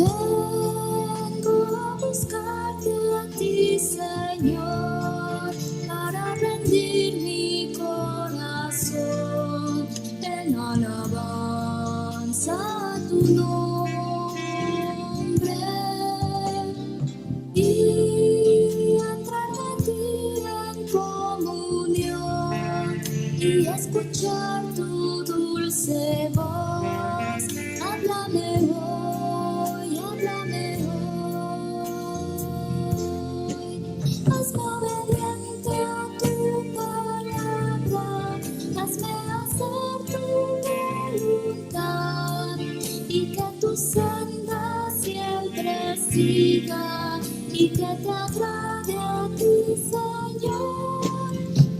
Vengo a buscarte a ti, Señor, para rendir mi corazón en alabanza a tu nombre y entrar a ti en comunión y escuchar tu dulce voz. Háblame hoy, háblame hoy. Hazme obediente a tu palabra, hazme hacer tu voluntad y que tu senda siempre siga y que te agrade a ti, Señor.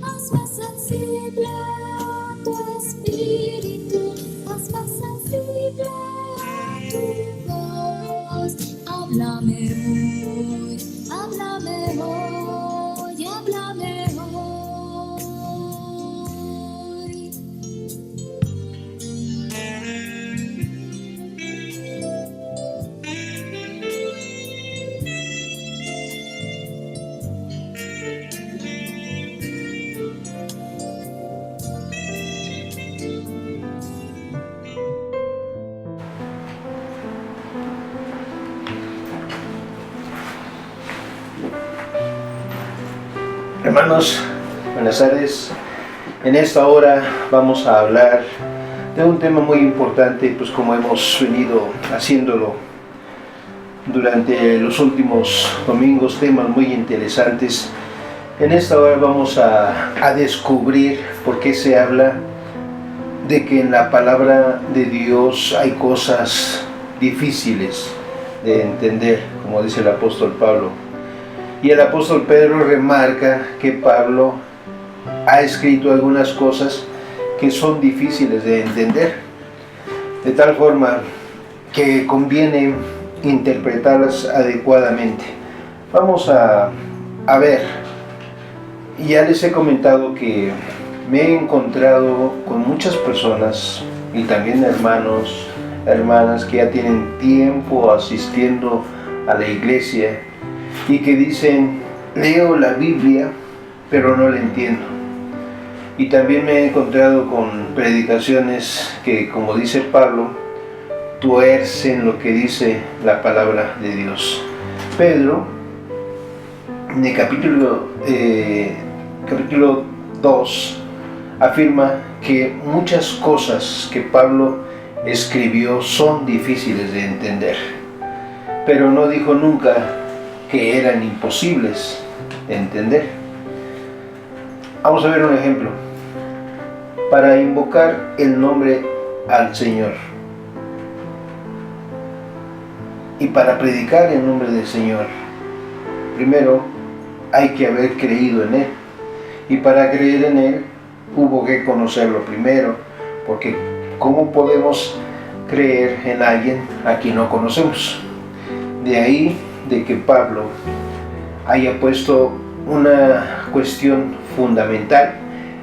Hazme sensible a tu espíritu, hazme sensible a tu voz. Háblame hoy, háblame hoy, háblame hoy. Hermanos, buenas tardes. En esta hora vamos a hablar de un tema muy importante, pues como hemos venido haciéndolo durante los últimos domingos, temas muy interesantes. En esta hora vamos a descubrir por qué se habla de que en la palabra de Dios hay cosas difíciles de entender, como dice el apóstol Pablo. Y el apóstol Pedro remarca que Pablo ha escrito algunas cosas que son difíciles de entender, de tal forma que conviene interpretarlas adecuadamente. Vamos a ver, ya les he comentado que me he encontrado con muchas personas y también hermanos, hermanas que ya tienen tiempo asistiendo a la iglesia y que dicen: leo la Biblia pero no la entiendo. Y también me he encontrado con predicaciones que, como dice Pablo, tuercen lo que dice la palabra de Dios. Pedro, en el capítulo 2, afirma que muchas cosas que Pablo escribió son difíciles de entender, pero no dijo nunca que eran imposibles de entender. Vamos a ver un ejemplo. Para invocar el nombre al Señor y para predicar el nombre del Señor, primero hay que haber creído en Él, y para creer en Él hubo que conocerlo primero, porque ¿cómo podemos creer en alguien a quien no conocemos? De ahí de que Pablo haya puesto una cuestión fundamental,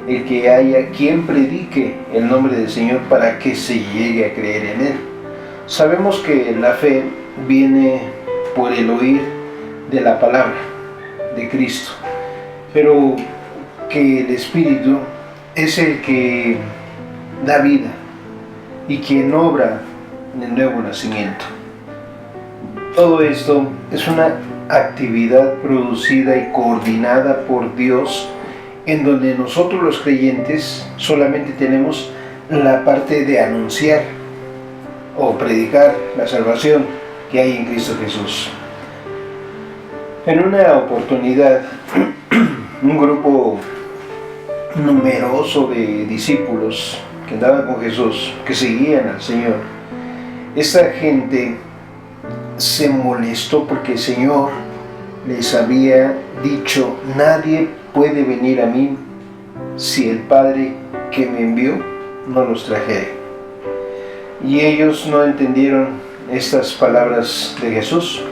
el que haya quien predique el nombre del Señor para que se llegue a creer en Él. Sabemos que la fe viene por el oír de la palabra de Cristo, pero que el Espíritu es el que da vida y quien obra en el nuevo nacimiento. Todo esto es una actividad producida y coordinada por Dios, en donde nosotros los creyentes solamente tenemos la parte de anunciar o predicar la salvación que hay en Cristo Jesús. En una oportunidad, un grupo numeroso de discípulos que andaban con Jesús, que seguían al Señor, esta gente se molestó porque el Señor les había dicho: nadie puede venir a mí si el Padre que me envió no los trajere. Y ellos no entendieron estas palabras de Jesús.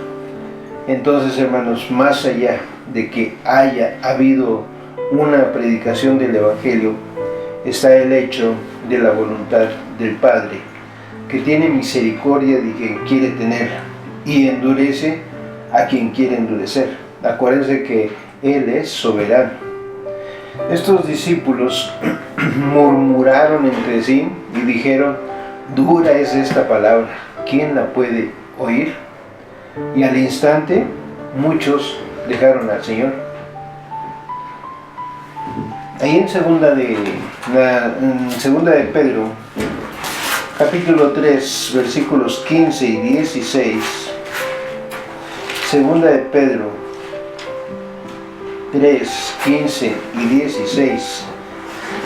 Entonces, hermanos, más allá de que haya habido una predicación del Evangelio, está el hecho de la voluntad del Padre, que tiene misericordia de quien quiere tener y endurece a quien quiere endurecer. Acuérdense que Él es soberano. Estos discípulos murmuraron entre sí y dijeron: dura es esta palabra, ¿quién la puede oír? Y al instante muchos dejaron al Señor. Ahí en segunda de Pedro, capítulo 3, versículos 15 y 16. Segunda de Pedro 3, 15 y 16.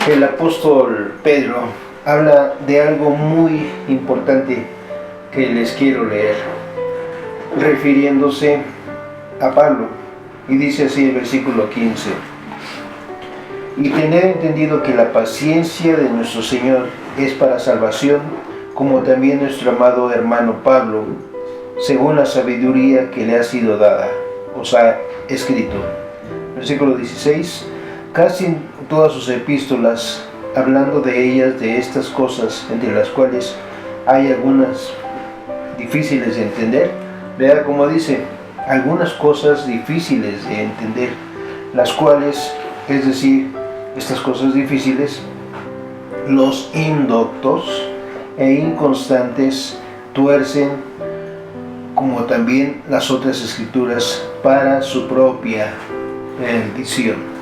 El apóstol Pedro habla de algo muy importante que les quiero leer, refiriéndose a Pablo, y dice así el versículo 15: y tener entendido que la paciencia de nuestro Señor es para salvación, como también nuestro amado hermano Pablo, según la sabiduría que le ha sido dada, os ha escrito. Versículo 16: casi en todas sus epístolas, hablando de ellas, de estas cosas, entre las cuales hay algunas difíciles de entender. Vea cómo dice: algunas cosas difíciles de entender, las cuales, es decir, estas cosas difíciles, los indoctos e inconstantes tuercen, como también las otras escrituras, para su propia perdición.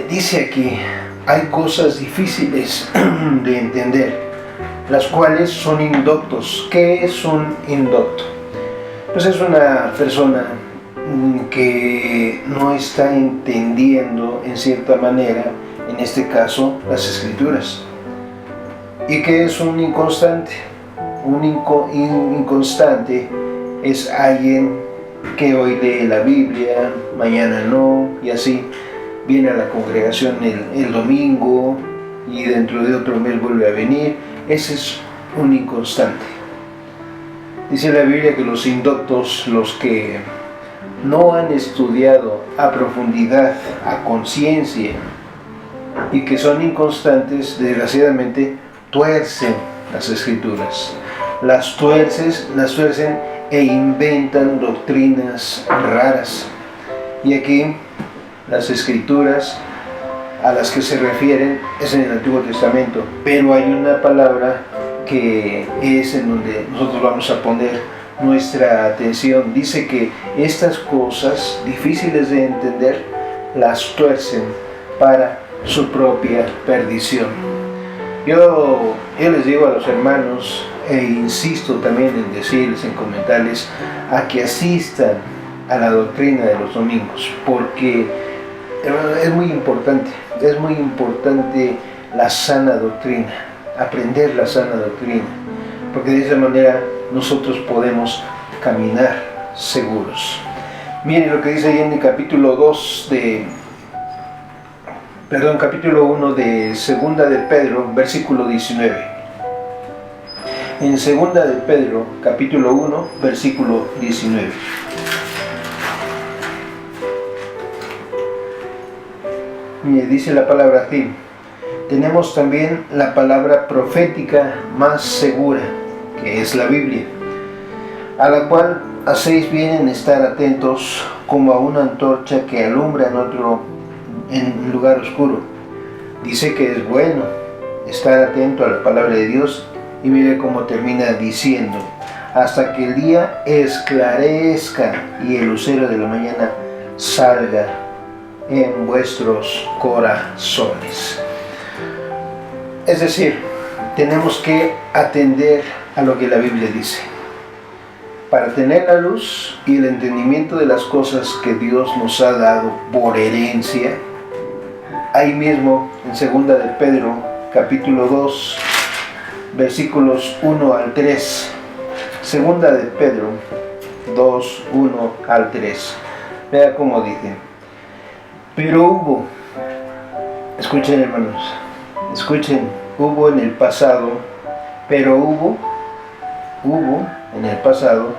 Dice aquí: hay cosas difíciles de entender, las cuales son indoctos. ¿Qué es un indocto? Pues es una persona que no está entendiendo en cierta manera, en este caso, las escrituras. ¿Y qué es un inconstante? Un inconstante es alguien que hoy lee la Biblia, mañana no, y así viene a la congregación el domingo y dentro de otro mes vuelve a venir. Ese es un inconstante. Dice la Biblia que los indoctos, los que no han estudiado a profundidad, a conciencia, y que son inconstantes, desgraciadamente tuercen las escrituras, las tuercen e inventan doctrinas raras. Y aquí las escrituras a las que se refieren es en el Antiguo Testamento, pero hay una palabra que es en donde nosotros vamos a poner nuestra atención. Dice que estas cosas difíciles de entender las tuercen para su propia perdición. Yo les digo a los hermanos, e insisto también en decirles, en comentarles, a que asistan a la doctrina de los domingos, porque es muy importante la sana doctrina, aprender la sana doctrina, porque de esa manera nosotros podemos caminar seguros. Miren lo que dice ahí en el capítulo 1 de segunda de Pedro, versículo 19. En segunda de Pedro, capítulo 1, versículo 19. Dice la palabra así: tenemos también la palabra profética más segura, que es la Biblia, a la cual hacéis bien en estar atentos como a una antorcha que alumbra en lugar oscuro. Dice que es bueno estar atento a la palabra de Dios, y mire cómo termina diciendo: hasta que el día esclarezca y el lucero de la mañana salga en vuestros corazones. Es decir, tenemos que atender a lo que la Biblia dice, para tener la luz y el entendimiento de las cosas que Dios nos ha dado por herencia. Ahí mismo, en segunda de Pedro, capítulo 2, versículos 1 al 3. Segunda de Pedro 2, 1 al 3. Vea cómo dice: pero hubo, escuchen hermanos, escuchen, hubo en el pasado, hubo en el pasado,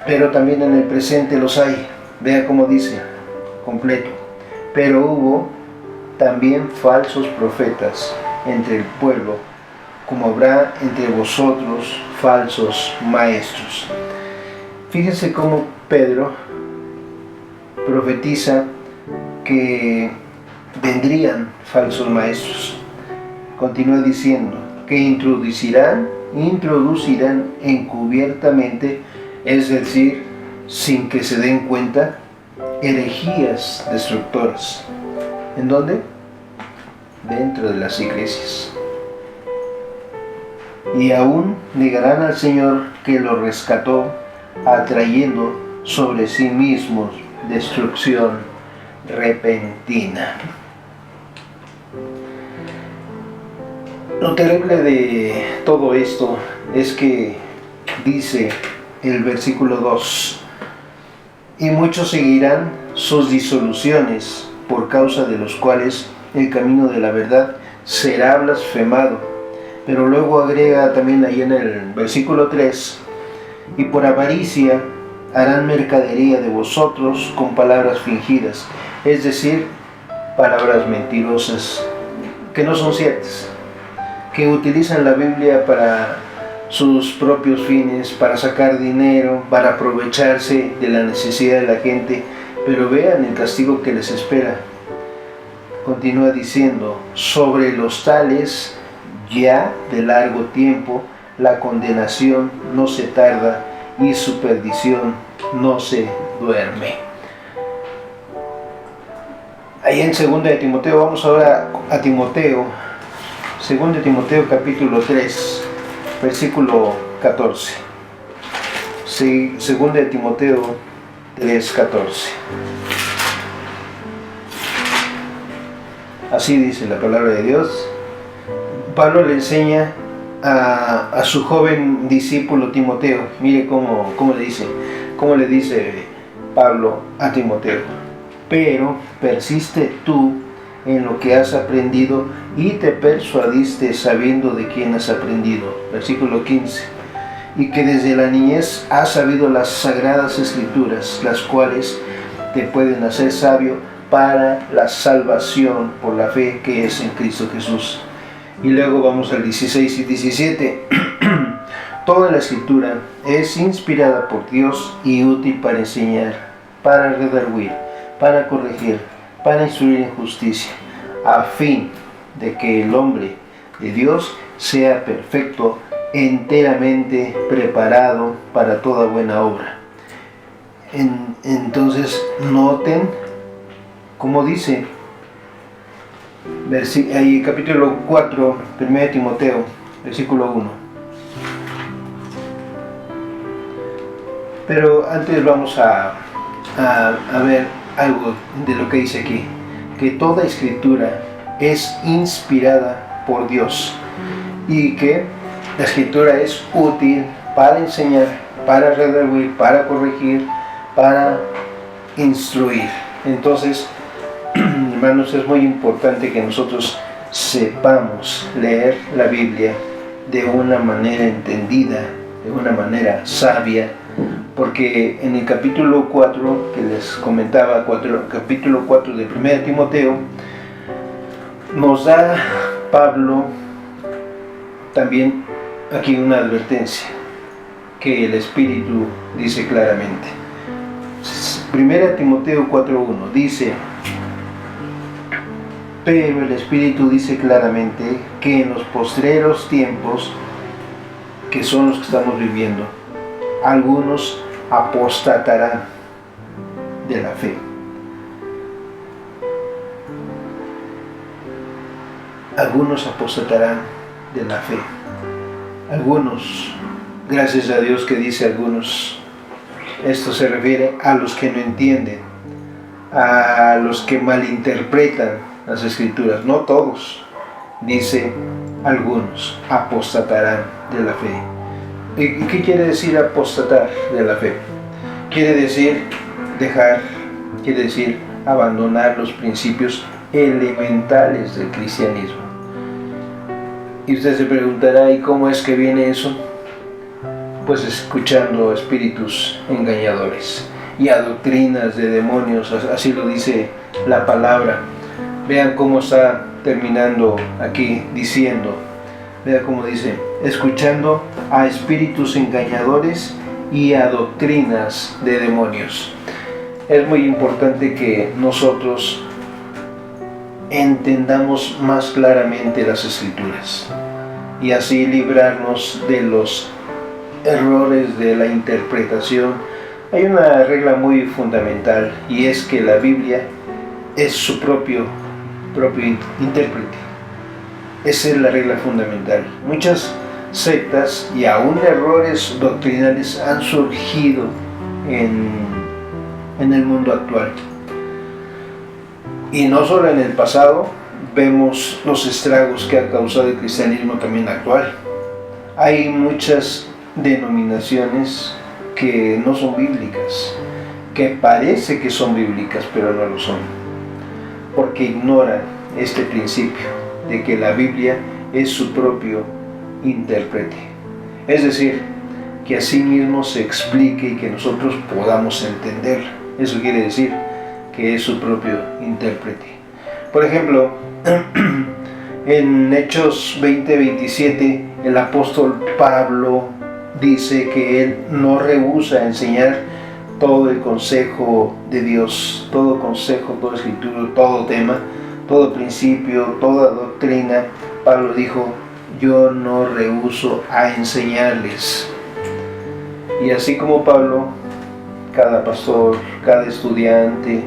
pero también en el presente los hay. Vea cómo dice, completo: pero hubo también falsos profetas entre el pueblo, como habrá entre vosotros falsos maestros. Fíjense cómo Pedro profetiza que vendrían falsos maestros. Continúa diciendo que introducirán encubiertamente, es decir, sin que se den cuenta, herejías destructoras. ¿En dónde? Dentro de las iglesias. Y aún negarán al Señor que lo rescató, atrayendo sobre sí mismos destrucción repentina. Lo terrible de todo esto es que dice el versículo 2: y muchos seguirán sus disoluciones, por causa de los cuales el camino de la verdad será blasfemado. Pero luego agrega también ahí en el versículo 3: y por avaricia harán mercadería de vosotros con palabras fingidas, es decir, palabras mentirosas que no son ciertas, que utilizan la Biblia para sus propios fines, para sacar dinero, para aprovecharse de la necesidad de la gente. Pero vean el castigo que les espera. Continúa diciendo: sobre los tales ya de largo tiempo la condenación no se tarda y su perdición no se duerme. Ahí en 2 de Timoteo, vamos ahora a Timoteo, 2 de Timoteo capítulo 3, versículo 14. Sí, 2 de Timoteo 3, 14. Así dice la palabra de Dios. Pablo le enseña a su joven discípulo Timoteo. Mire cómo le dice Pablo a Timoteo: pero persiste tú en lo que has aprendido y te persuadiste sabiendo de quién has aprendido. Versículo 15: y que desde la niñez has sabido las sagradas escrituras, las cuales te pueden hacer sabio para la salvación por la fe que es en Cristo Jesús. Y luego vamos al 16 y 17. Toda la escritura es inspirada por Dios y útil para enseñar, para redarguir, para corregir, para instruir en justicia, a fin de que el hombre de Dios sea perfecto, enteramente preparado para toda buena obra. Entonces noten cómo dice ahí capítulo 4, 1 de Timoteo, versículo 1. Pero antes vamos a ver algo de lo que dice aquí: que toda escritura es inspirada por Dios y que la escritura es útil para enseñar, para redarguir, para corregir, para instruir. Entonces, hermanos, es muy importante que nosotros sepamos leer la Biblia de una manera entendida, de una manera sabia, porque en el capítulo 4 que les comentaba, capítulo 4 de 1 de Timoteo, nos da Pablo también aquí una advertencia que el Espíritu dice claramente. 1 Timoteo 4:1 dice: pero el Espíritu dice claramente que en los postreros tiempos, que son los que estamos viviendo, algunos apostatarán de la fe. Algunos apostatarán de la fe. Algunos, gracias a Dios que dice algunos. Esto se refiere a los que no entienden, a los que malinterpretan las escrituras. No todos. Dice: algunos apostatarán de la fe. ¿Y qué quiere decir apostatar de la fe? Quiere decir dejar, quiere decir abandonar los principios elementales del cristianismo. Y usted se preguntará: ¿y cómo es que viene eso? Pues escuchando espíritus engañadores y a doctrinas de demonios, así lo dice la palabra. Vean cómo está terminando aquí diciendo: Vea cómo dice, escuchando a espíritus engañadores y a doctrinas de demonios. Es muy importante que nosotros entendamos más claramente las Escrituras y así librarnos de los errores de la interpretación. Hay una regla muy fundamental y es que la Biblia es su propio intérprete. Esa es la regla fundamental. Muchas sectas y aún errores doctrinales han surgido en el mundo actual. Y no solo en el pasado, vemos los estragos que ha causado el cristianismo también actual. Hay muchas denominaciones que no son bíblicas, que parece que son bíblicas, pero no lo son, porque ignoran este principio de que la Biblia es su propio intérprete. Es decir, que así mismo se explique y que nosotros podamos entender. Eso quiere decir que es su propio intérprete. Por ejemplo, en Hechos 20:27, el apóstol Pablo dice que él no rehúsa enseñar todo el consejo de Dios, todo consejo, toda escritura, todo tema, todo principio, toda doctrina. Pablo dijo, yo no rehúso a enseñarles. Y así como Pablo, cada pastor, cada estudiante,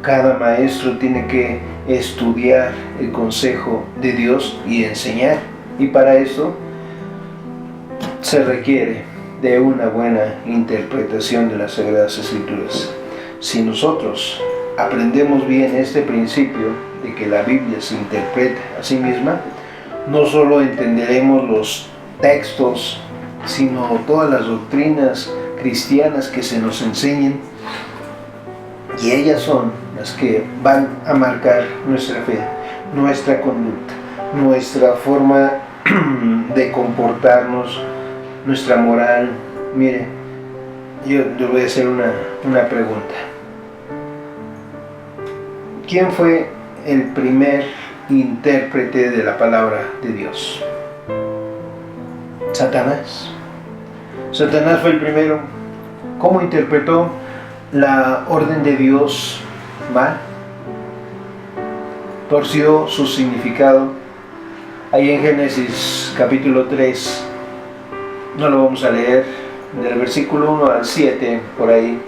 cada maestro tiene que estudiar el consejo de Dios y enseñar. Y para eso se requiere de una buena interpretación de las Sagradas Escrituras. Si nosotros aprendemos bien este principio de que la Biblia se interpreta a sí misma, no solo entenderemos los textos, sino todas las doctrinas cristianas que se nos enseñan, y ellas son las que van a marcar nuestra fe, nuestra conducta, nuestra forma de comportarnos, nuestra moral. Mire, yo voy a hacer una pregunta. ¿Quién fue el primer intérprete de la palabra de Dios? Satanás. Satanás fue el primero. ¿Cómo interpretó la orden de Dios mal? Torció su significado. Ahí en Génesis capítulo 3, no lo vamos a leer, del versículo 1 al 7, por ahí,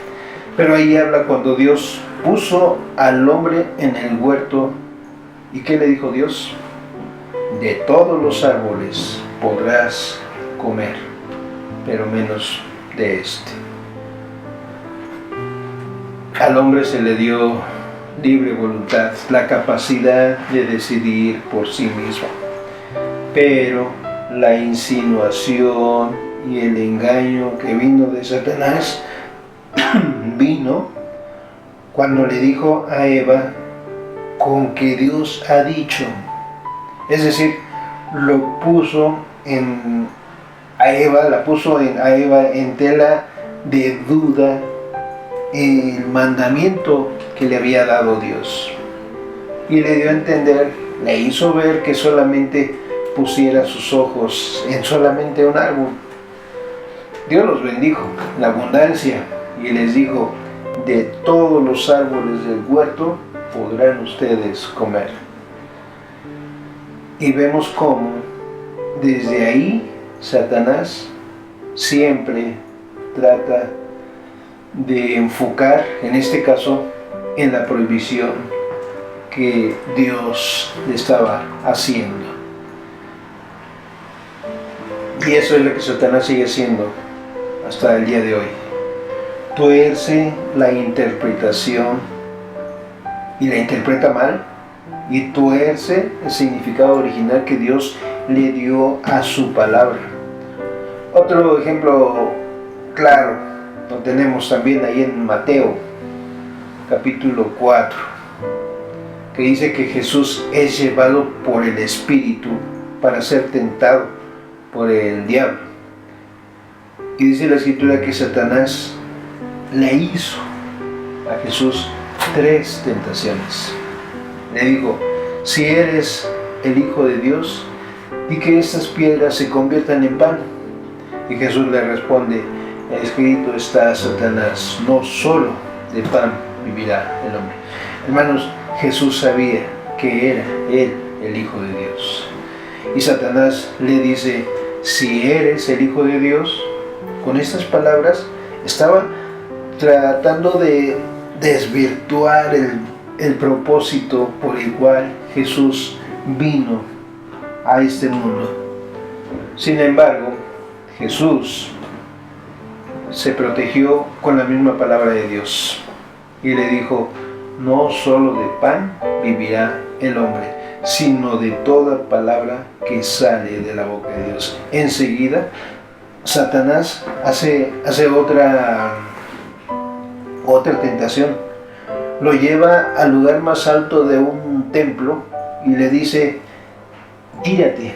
pero ahí habla cuando Dios puso al hombre en el huerto. ¿Y qué le dijo Dios? De todos los árboles podrás comer, pero menos de este. Al hombre se le dio libre voluntad, la capacidad de decidir por sí mismo. Pero la insinuación y el engaño que vino de Satanás vino cuando le dijo a Eva, con que Dios ha dicho. Es decir, lo puso a Eva en tela de duda el mandamiento que le había dado Dios. Y le dio a entender, le hizo ver que solamente pusiera sus ojos en solamente un árbol. Dios los bendijo, la abundancia, y les dijo, de todos los árboles del huerto podrán ustedes comer. Y vemos cómo desde ahí Satanás siempre trata de enfocar, en este caso, en la prohibición que Dios le estaba haciendo. Y eso es lo que Satanás sigue haciendo hasta el día de hoy. Tuerce la interpretación y la interpreta mal, y tuerce el significado original que Dios le dio a su palabra. Otro ejemplo claro lo tenemos también ahí en Mateo capítulo 4, que dice que Jesús es llevado por el Espíritu para ser tentado por el diablo. Y dice la Escritura que Satanás le hizo a Jesús 3 tentaciones. Le dijo, si eres el Hijo de Dios, y que estas piedras se conviertan en pan. Y Jesús le responde: escrito está, Satanás, no solo de pan vivirá el hombre. Hermanos, Jesús sabía que era Él el Hijo de Dios. Y Satanás le dice: si eres el Hijo de Dios. Con estas palabras estaba tratando de desvirtuar el propósito por el cual Jesús vino a este mundo. Sin embargo, Jesús se protegió con la misma palabra de Dios y le dijo: no solo de pan vivirá el hombre, sino de toda palabra que sale de la boca de Dios. Enseguida, Satanás hace otra tentación. Lo lleva al lugar más alto de un templo y le dice: tírate.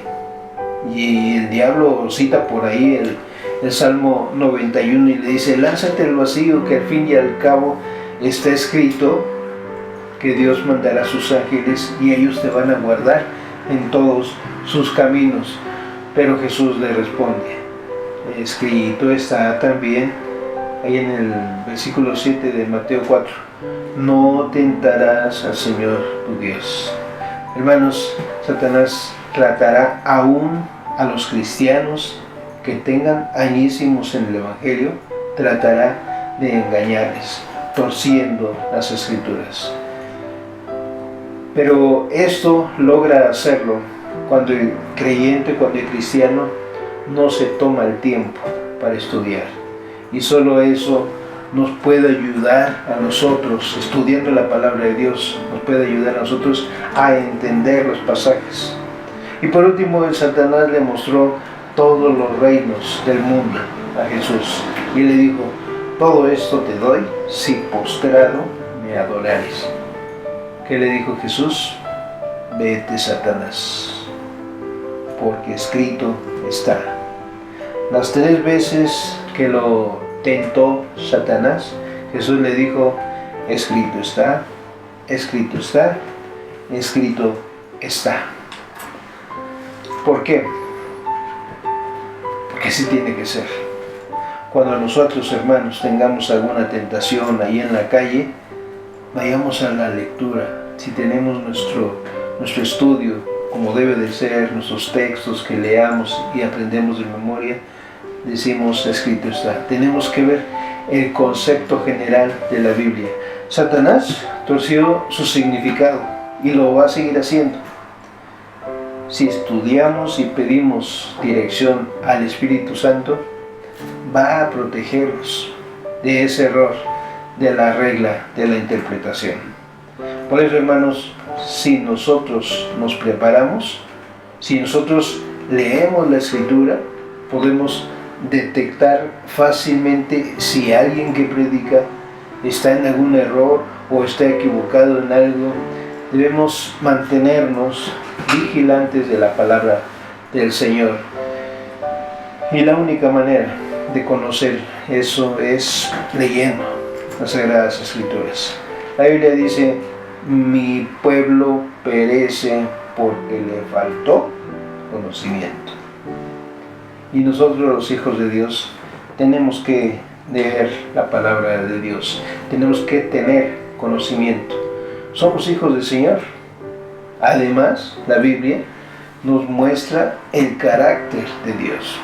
Y el diablo cita por ahí el Salmo 91 y le dice: lánzate al vacío, que al fin y al cabo está escrito que Dios mandará a sus ángeles y ellos te van a guardar en todos sus caminos. Pero Jesús le responde: escrito está también, ahí en el versículo 7 de Mateo 4, no tentarás al Señor tu Dios. Hermanos, Satanás tratará aún a los cristianos que tengan añísimos en el Evangelio, tratará de engañarles, torciendo las Escrituras. Pero esto logra hacerlo cuando el creyente, cuando el cristiano no se toma el tiempo para estudiar. Y solo eso nos puede ayudar a nosotros, estudiando la palabra de Dios, nos puede ayudar a nosotros a entender los pasajes. Y por último, el Satanás le mostró todos los reinos del mundo a Jesús y le dijo: todo esto te doy si postrado me adorares. ¿Qué le dijo Jesús? Vete, Satanás, porque escrito está. Las 3 veces que lo tentó Satanás, Jesús le dijo: escrito está, escrito está, escrito está. ¿Por qué? Porque así tiene que ser. Cuando nosotros, hermanos, tengamos alguna tentación ahí en la calle, vayamos a la lectura. Si tenemos nuestro estudio como debe de ser, nuestros textos que leamos y aprendemos de memoria, decimos: escrito está. Tenemos que ver el concepto general de la Biblia. Satanás torció su significado y lo va a seguir haciendo. Si estudiamos y pedimos dirección al Espíritu Santo, va a protegernos de ese error, de la regla, de la interpretación. Por eso, hermanos, si nosotros nos preparamos, si nosotros leemos la Escritura, podemos detectar fácilmente si alguien que predica está en algún error o está equivocado en algo. Debemos mantenernos vigilantes de la palabra del Señor. Y la única manera de conocer eso es leyendo las Sagradas Escrituras. La Biblia dice: mi pueblo perece porque le faltó conocimiento. Y nosotros, los hijos de Dios, tenemos que leer la palabra de Dios, tenemos que tener conocimiento. Somos hijos del Señor. Además, la Biblia nos muestra el carácter de Dios.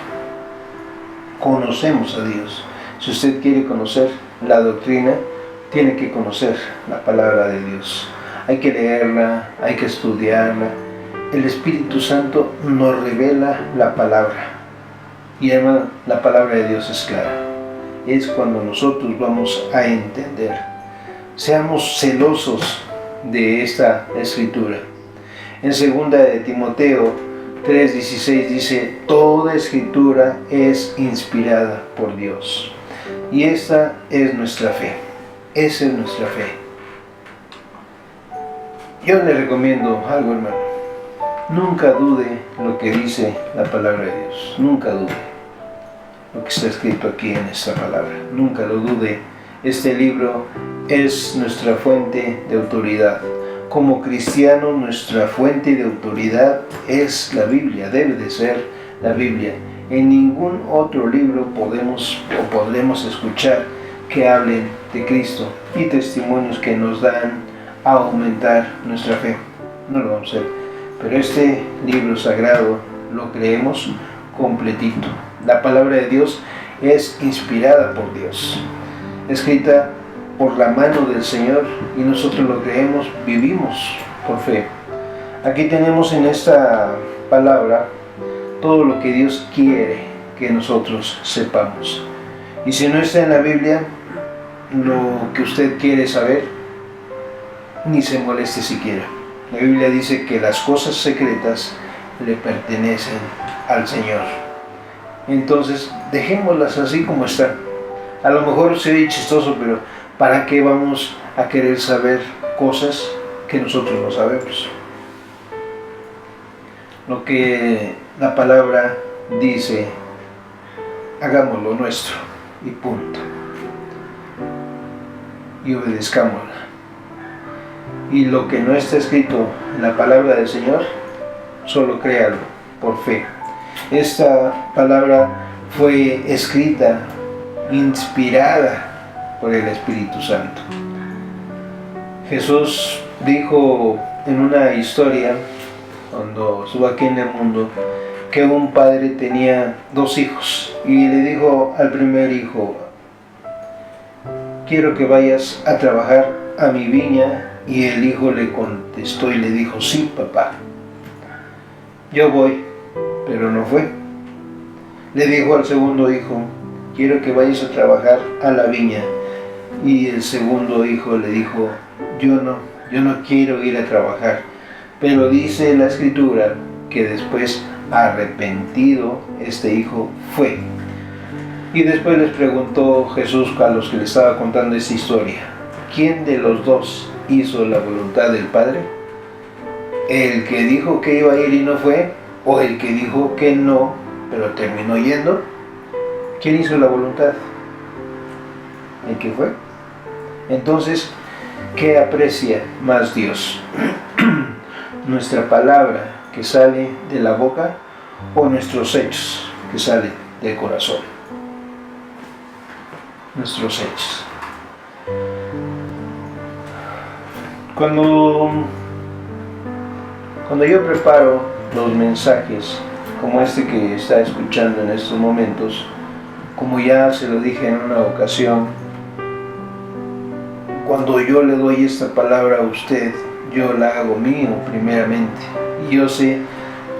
Conocemos a Dios. Si usted quiere conocer la doctrina, tiene que conocer la palabra de Dios. Hay que leerla, hay que estudiarla. El Espíritu Santo nos revela la palabra. Y además, la palabra de Dios es clara. Es cuando nosotros vamos a entender. Seamos celosos de esta Escritura. En 2 de Timoteo 3:16 dice: toda Escritura es inspirada por Dios. Y esta es nuestra fe. Esa es nuestra fe. Yo le recomiendo algo, hermano. Nunca dude lo que dice la palabra de Dios. Nunca dude lo que está escrito aquí en esta palabra. Nunca lo dude. Este libro es nuestra fuente de autoridad. como cristianos nuestra fuente de autoridad es la Biblia, debe de ser la Biblia. En ningún otro libro podremos escuchar que hablen de Cristo y testimonios que nos dan a aumentar nuestra fe. No lo vamos a hacer. Pero este libro sagrado lo creemos completito. La palabra de Dios es inspirada por Dios, escrita por la mano del Señor, y nosotros lo creemos, vivimos por fe. Aquí tenemos en esta palabra todo lo que Dios quiere que nosotros sepamos. Y si no está en la Biblia, lo que usted quiere saber, ni se moleste siquiera. La Biblia dice que las cosas secretas le pertenecen al Señor. Entonces, dejémoslas así como están. A lo mejor se ve chistoso, pero ¿para qué vamos a querer saber cosas que nosotros no sabemos? Lo que la palabra dice, hagámoslo nuestro y punto. Y obedezcámosla. Y lo que no está escrito en la palabra del Señor, solo créalo por fe. Esta palabra fue escrita, inspirada por el Espíritu Santo. Jesús dijo en una historia, cuando estuvo aquí en el mundo, que un padre tenía 2 hijos y le dijo al primer hijo: quiero que vayas a trabajar a mi viña. Y el hijo le contestó y le dijo: sí, papá, yo voy, pero no fue. Le dijo al segundo hijo: quiero que vayas a trabajar a la viña. Y el segundo hijo le dijo: yo no quiero ir a trabajar. Pero dice la Escritura que después, arrepentido, este hijo fue. Y después les preguntó Jesús a los que le estaba contando esta historia: ¿quién de los dos hizo la voluntad del Padre? ¿El que dijo que iba a ir y no fue? ¿O el que dijo que no, pero terminó yendo? ¿Quién hizo la voluntad? ¿El que fue? Entonces, ¿qué aprecia más Dios? ¿Nuestra palabra que sale de la boca o nuestros hechos que salen del corazón? Nuestros hechos. Cuando yo preparo los mensajes como este que está escuchando en estos momentos, como ya se lo dije en una ocasión, cuando yo le doy esta palabra a usted, yo la hago mío primeramente. Y yo sé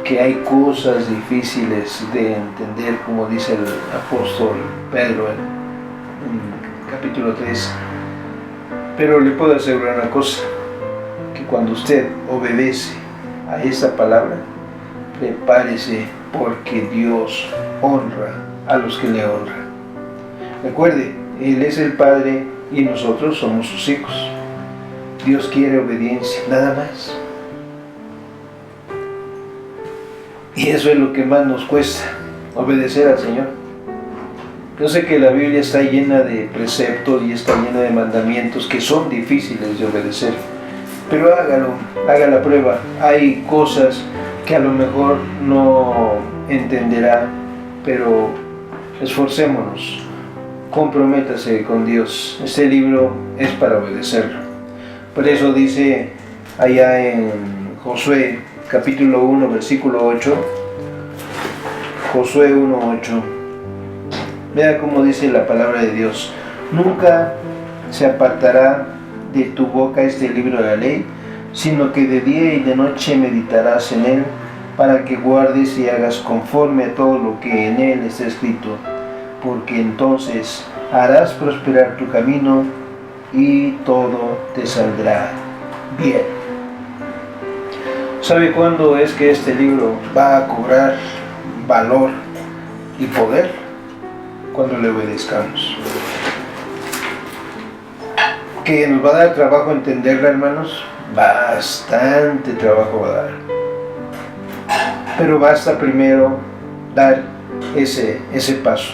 que hay cosas difíciles de entender, como dice el apóstol Pedro en capítulo 3. Pero le puedo asegurar una cosa, que cuando usted obedece a esta palabra, prepárese, porque Dios honra a los que le honran. Recuerde, Él es el Padre y nosotros somos sus hijos. Dios quiere obediencia, nada más. Y eso es lo que más nos cuesta, obedecer al Señor. Yo sé que la Biblia está llena de preceptos y está llena de mandamientos que son difíciles de obedecer, pero hágalo, haga la prueba. Hay cosas que a lo mejor no entenderá, pero esforcémonos, comprométase con Dios. Este libro es para obedecerlo. Por eso dice allá en Josué capítulo 1 versículo 8, Josué 1:8. Vea cómo dice la palabra de Dios: nunca se apartará de tu boca este libro de la ley, sino que de día y de noche meditarás en él, para que guardes y hagas conforme a todo lo que en él está escrito, porque entonces harás prosperar tu camino y todo te saldrá bien. ¿Sabe cuándo es que este libro va a cobrar valor y poder? Cuando le obedezcamos. ¿Que nos va a dar trabajo entenderla, hermanos? Bastante trabajo va a dar. Pero basta primero dar ese paso.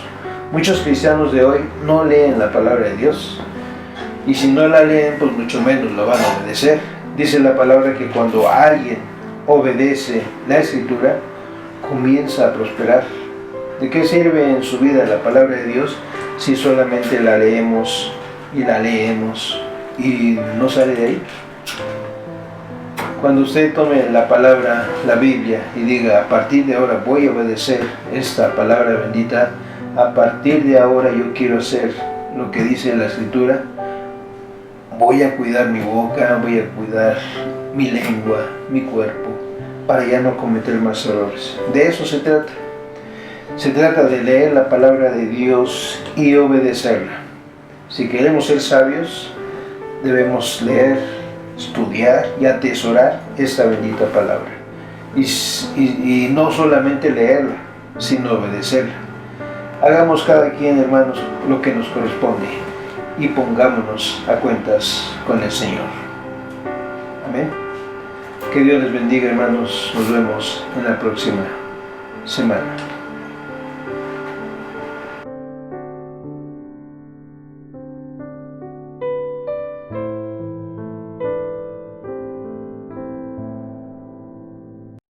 Muchos cristianos de hoy no leen la palabra de Dios, y si no la leen, pues mucho menos la van a obedecer. Dice la palabra que cuando alguien obedece la Escritura, comienza a prosperar. ¿De qué sirve en su vida la palabra de Dios si solamente la leemos y la leemos y no sale de ahí? Cuando usted tome la palabra, la Biblia, y diga, a partir de ahora voy a obedecer esta palabra bendita, a partir de ahora yo quiero hacer lo que dice la Escritura, voy a cuidar mi boca, voy a cuidar mi lengua, mi cuerpo, para ya no cometer más errores. De eso se trata. Se trata de leer la palabra de Dios y obedecerla. Si queremos ser sabios, debemos leer, estudiar y atesorar esta bendita palabra. Y no solamente leerla, sino obedecerla. Hagamos cada quien, hermanos, lo que nos corresponde y pongámonos a cuentas con el Señor. Amén. Que Dios les bendiga, hermanos. Nos vemos en la próxima semana.